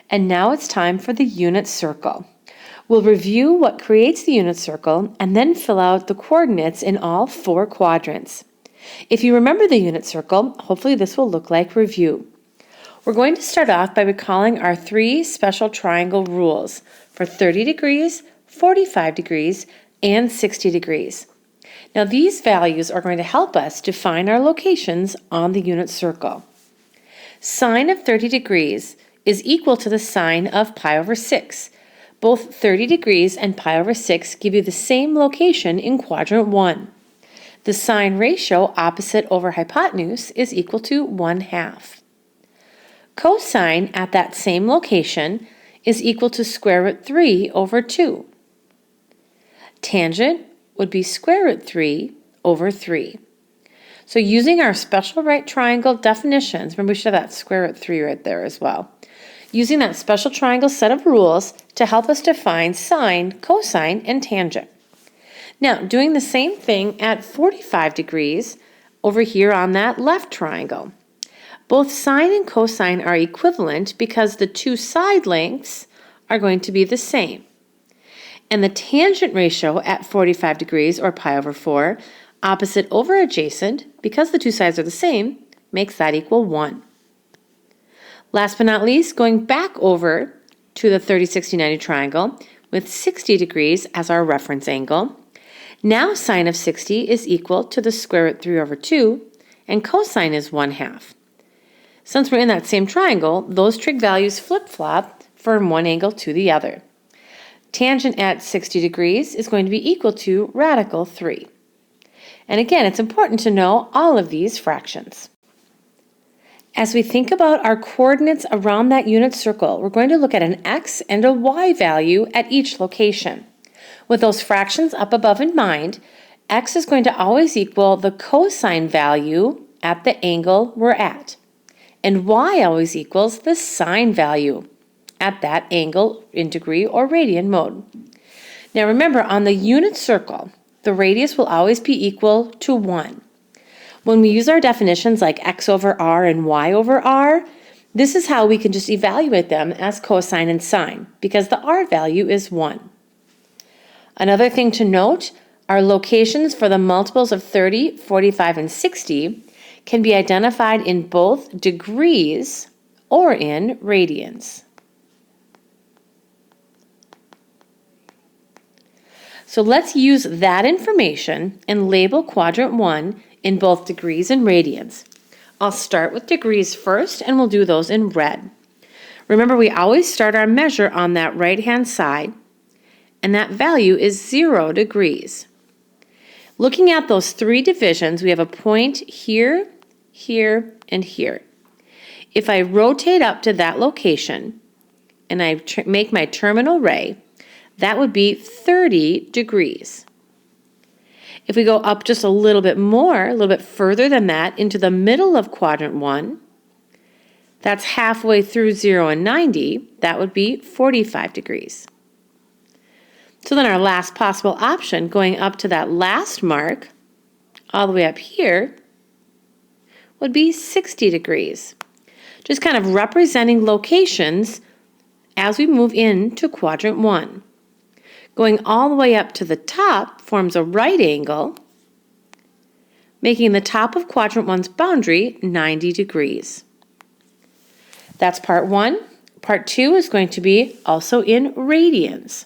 And now it's time for the unit circle. We'll review what creates the unit circle and then fill out the coordinates in all 4 quadrants. If you remember the unit circle, hopefully this will look like review. We're going to start off by recalling our 3 special triangle rules for 30 degrees, 45 degrees, and 60 degrees. Now these values are going to help us define our locations on the unit circle. Sine of 30 degrees is equal to the sine of pi over 6. Both 30 degrees and pi over 6 give you the same location in quadrant 1. The sine ratio opposite over hypotenuse is equal to 1/2. Cosine at that same location is equal to square root 3 over 2. Tangent would be square root 3 over 3. So using our special right triangle definitions, remember we should have that square root 3 right there as well. Using that special triangle set of rules to help us define sine, cosine, and tangent. Now, doing the same thing at 45 degrees over here on that left triangle. Both sine and cosine are equivalent because the 2 side lengths are going to be the same. And the tangent ratio at 45 degrees, or pi over 4, opposite over adjacent, because the 2 sides are the same, makes that equal 1. Last but not least, going back over to the 30, 60, 90 triangle with 60 degrees as our reference angle. Now sine of 60 is equal to the square root 3 over 2, and cosine is 1/2. Since we're in that same triangle, those trig values flip-flop from one angle to the other. Tangent at 60 degrees is going to be equal to radical 3. And again, it's important to know all of these fractions. As we think about our coordinates around that unit circle, we're going to look at an x and a y value at each location. With those fractions up above in mind, x is going to always equal the cosine value at the angle we're at, and y always equals the sine value at that angle in degree or radian mode. Now remember, on the unit circle, the radius will always be equal to 1. When we use our definitions like x over r and y over r, this is how we can just evaluate them as cosine and sine, because the r value is 1. Another thing to note, our locations for the multiples of 30, 45, and 60 can be identified in both degrees or in radians. So let's use that information and label quadrant 1 in both degrees and radians. I'll start with degrees first, and we'll do those in red. Remember, we always start our measure on that right-hand side, and that value is 0 degrees. Looking at those 3 divisions, we have a point here, here, and here. If I rotate up to that location, and I make my terminal ray, that would be 30 degrees. If we go up just a little bit more, a little bit further than that, into the middle of quadrant 1, that's halfway through 0 and 90, that would be 45 degrees. So then our last possible option, going up to that last mark, all the way up here, would be 60 degrees. Just kind of representing locations as we move into quadrant 1. Going all the way up to the top forms a right angle, making the top of quadrant 1's boundary 90 degrees. That's part 1. Part 2 is going to be also in radians.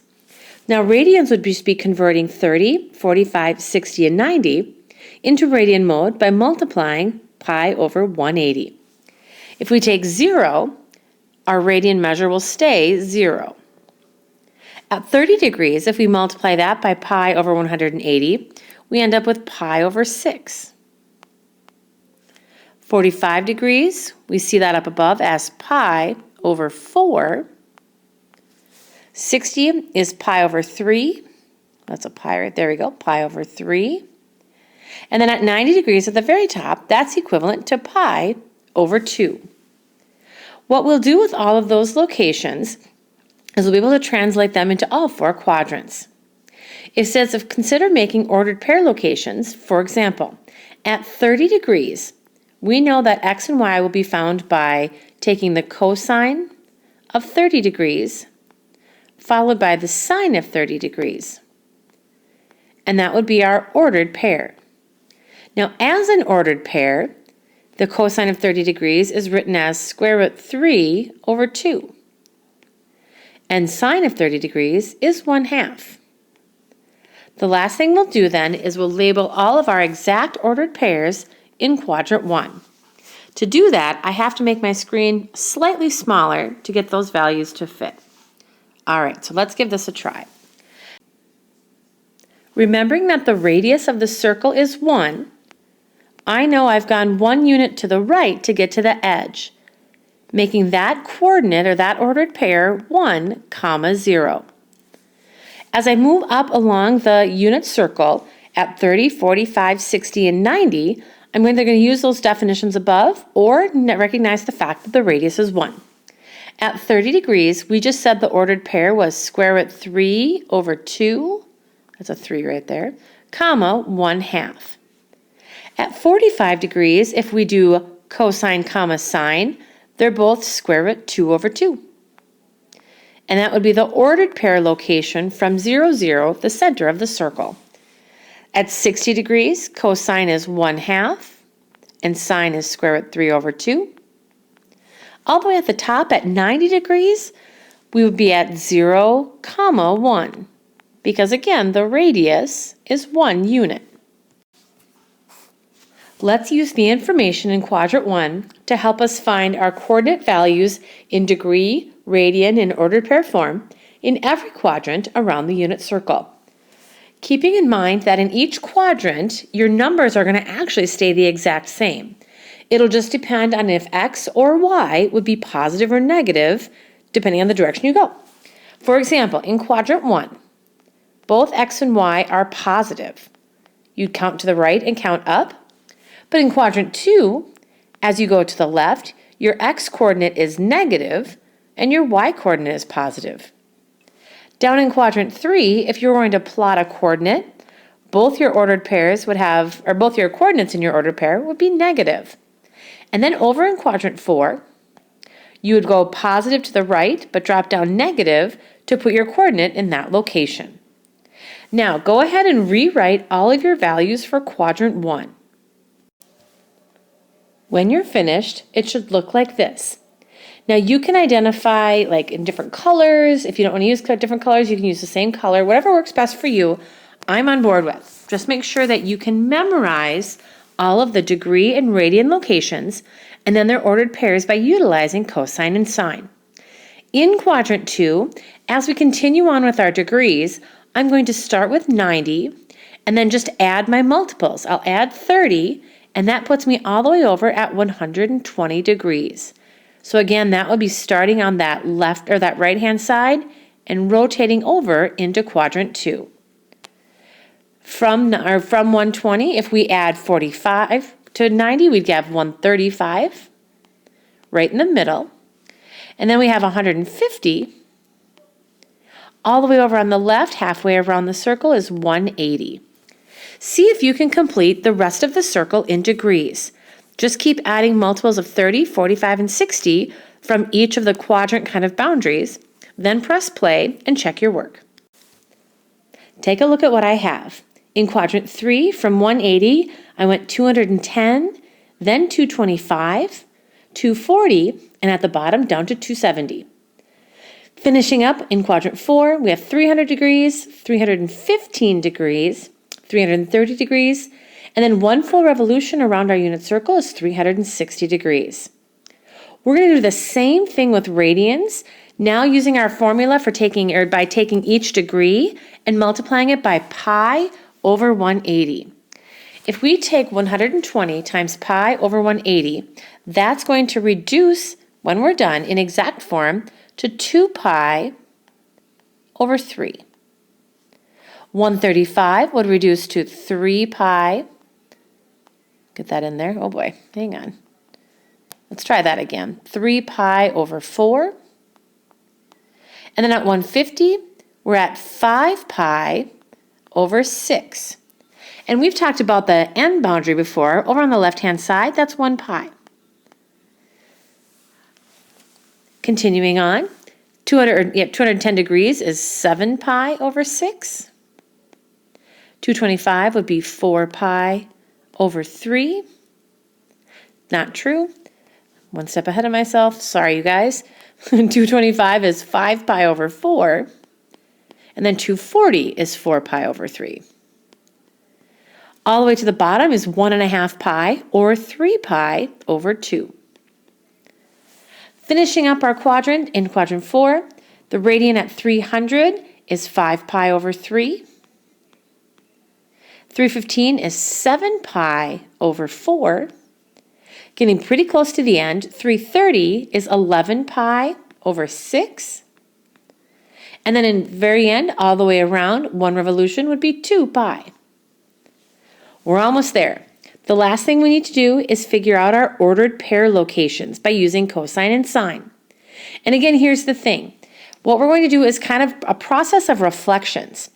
Now radians would just be converting 30, 45, 60, and 90 into radian mode by multiplying pi over 180. If we take 0, our radian measure will stay 0. At 30 degrees, if we multiply that by pi over 180, we end up with pi over 6. 45 degrees, we see that up above as pi over 4. 60 is pi over 3. That's a pi right there, we go, pi over 3. And then at 90 degrees at the very top, that's equivalent to pi over 2. What we'll do with all of those locations is we'll be able to translate them into all 4 quadrants. It says if consider making ordered pair locations, for example, at 30 degrees, we know that x and y will be found by taking the cosine of 30 degrees, followed by the sine of 30 degrees. And that would be our ordered pair. Now, as an ordered pair, the cosine of 30 degrees is written as square root 3 over 2. And sine of 30 degrees is 1/2. The last thing we'll do then is we'll label all of our exact ordered pairs in quadrant 1. To do that, I have to make my screen slightly smaller to get those values to fit. All right, so let's give this a try. Remembering that the radius of the circle is 1, I know I've gone 1 unit to the right to get to the edge, making that coordinate or that ordered pair 1, 0. As I move up along the unit circle at 30, 45, 60, and 90, I'm either going to use those definitions above or recognize the fact that the radius is 1. At 30 degrees, we just said the ordered pair was square root 3 over 2, that's a 3 right there, comma 1/2. At 45 degrees, if we do cosine comma sine, they're both square root 2 over 2. And that would be the ordered pair location from 0, 0, the center of the circle. At 60 degrees, cosine is 1/2, and sine is square root 3 over 2. All the way at the top at 90 degrees, we would be at 0, 1, because again, the radius is 1 unit. Let's use the information in quadrant 1 to help us find our coordinate values in degree, radian, and ordered pair form in every quadrant around the unit circle. Keeping in mind that in each quadrant, your numbers are going to actually stay the exact same. It'll just depend on if x or y would be positive or negative, depending on the direction you go. For example, in quadrant 1, both x and y are positive. You'd count to the right and count up. But in quadrant 2, as you go to the left, your x-coordinate is negative and your y-coordinate is positive. Down in quadrant 3, if you're going to plot a coordinate, both your ordered pairs would have, or both your coordinates in your ordered pair would be negative. And then over in quadrant 4, you would go positive to the right, but drop down negative to put your coordinate in that location. Now, go ahead and rewrite all of your values for quadrant 1. When you're finished, it should look like this. Now you can identify like in different colors. If you don't want to use different colors, you can use the same color. Whatever works best for you, I'm on board with. Just make sure that you can memorize all of the degree and radian locations and then their ordered pairs by utilizing cosine and sine. In quadrant 2, as we continue on with our degrees, I'm going to start with 90 and then just add my multiples. I'll add 30 and that puts me all the way over at 120 degrees. So again, that would be starting on that left or that right-hand side and rotating over into quadrant 2. From 120, if we add 45 to 90, we'd have 135 right in the middle. And then we have 150. All the way over on the left, halfway around the circle, is 180. See if you can complete the rest of the circle in degrees. Just keep adding multiples of 30, 45, and 60 from each of the quadrant kind of boundaries, then press play and check your work. Take a look at what I have. In quadrant 3, from 180, I went 210, then 225, 240, and at the bottom down to 270. Finishing up in quadrant 4, we have 300 degrees, 315 degrees, 330 degrees, and then one full revolution around our unit circle is 360 degrees. We're going to do the same thing with radians, now using our formula for by taking each degree and multiplying it by pi over 180. If we take 120 times pi over 180, that's going to reduce, when we're done, in exact form to 2 pi over 3. 135 would reduce to 3 pi. Get that in there. Oh boy, hang on. Let's try that again. 3 pi over 4. And then at 150, we're at 5 pi over 6. And we've talked about the end boundary before. Over on the left-hand side, that's 1 pi. Continuing on, 210 degrees is 7 pi over 6. 225 would be 4 pi over 3. Not true. One step ahead of myself. Sorry, you guys. 225 is 5 pi over 4. And then 240 is 4 pi over 3. All the way to the bottom is 1.5 pi or 3 pi over 2. Finishing up our quadrant in quadrant 4, the radian at 300 is 5 pi over 3. 315 is 7 pi over 4. Getting pretty close to the end, 330 is 11 pi over 6. And then in the very end, all the way around, 1 revolution would be 2 pi. We're almost there. The last thing we need to do is figure out our ordered pair locations by using cosine and sine. And again, here's the thing. What we're going to do is kind of a process of reflections.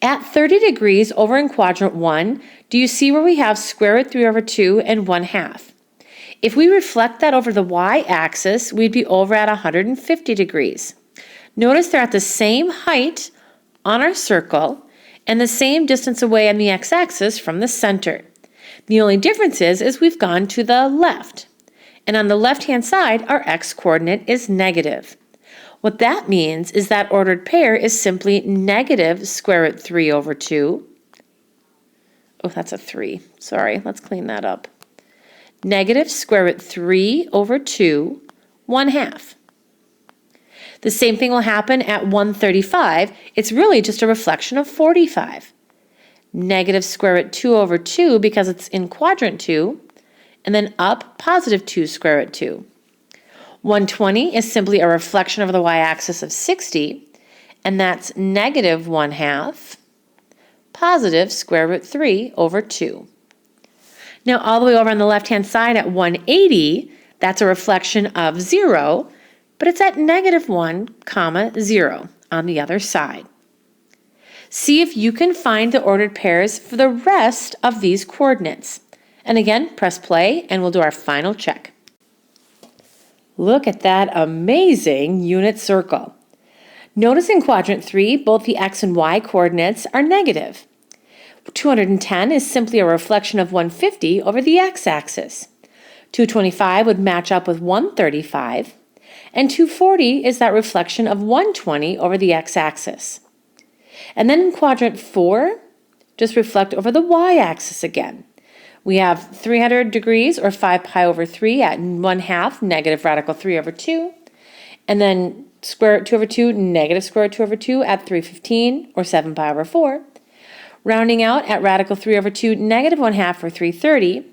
At 30 degrees over in quadrant 1, do you see where we have square root 3 over 2 and 1/2? If we reflect that over the y-axis, we'd be over at 150 degrees. Notice they're at the same height on our circle and the same distance away on the x-axis from the center. The only difference is we've gone to the left. And on the left-hand side, our x-coordinate is negative. What that means is that ordered pair is simply negative square root 3 over 2. Oh, that's a 3. Sorry, let's clean that up. Negative square root 3 over 2, 1/2. The same thing will happen at 135. It's really just a reflection of 45. Negative square root 2 over 2 because it's in quadrant 2, and then up positive 2 square root 2. 120 is simply a reflection of the y-axis of 60, and that's negative 1/2 positive square root 3 over 2. Now all the way over on the left-hand side at 180, that's a reflection of 0, but it's at negative 1, 0 on the other side. See if you can find the ordered pairs for the rest of these coordinates. And again, press play and we'll do our final check. Look at that amazing unit circle. Notice in quadrant 3, both the x and y coordinates are negative. 210 is simply a reflection of 150 over the x-axis. 225 would match up with 135, and 240 is that reflection of 120 over the x-axis. And then in quadrant 4, just reflect over the y-axis again. We have 300 degrees or 5 pi over 3 at 1/2 negative radical 3 over 2. And then square root 2 over 2 negative square root 2 over 2 at 315 or 7 pi over 4. Rounding out at radical 3 over 2 negative 1/2 or 330.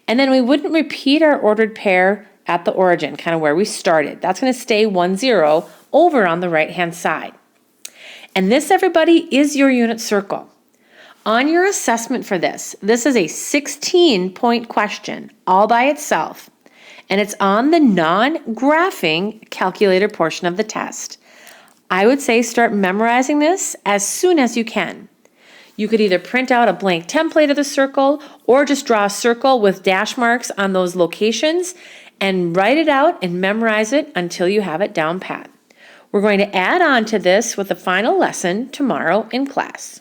And then we wouldn't repeat our ordered pair at the origin, kind of where we started. That's going to stay 1, 0 over on the right-hand side. And this, everybody, is your unit circle. On your assessment for this is a 16-point question all by itself, and it's on the non-graphing calculator portion of the test. I would say start memorizing this as soon as you can. You could either print out a blank template of the circle or just draw a circle with dash marks on those locations and write it out and memorize it until you have it down pat. We're going to add on to this with the final lesson tomorrow in class.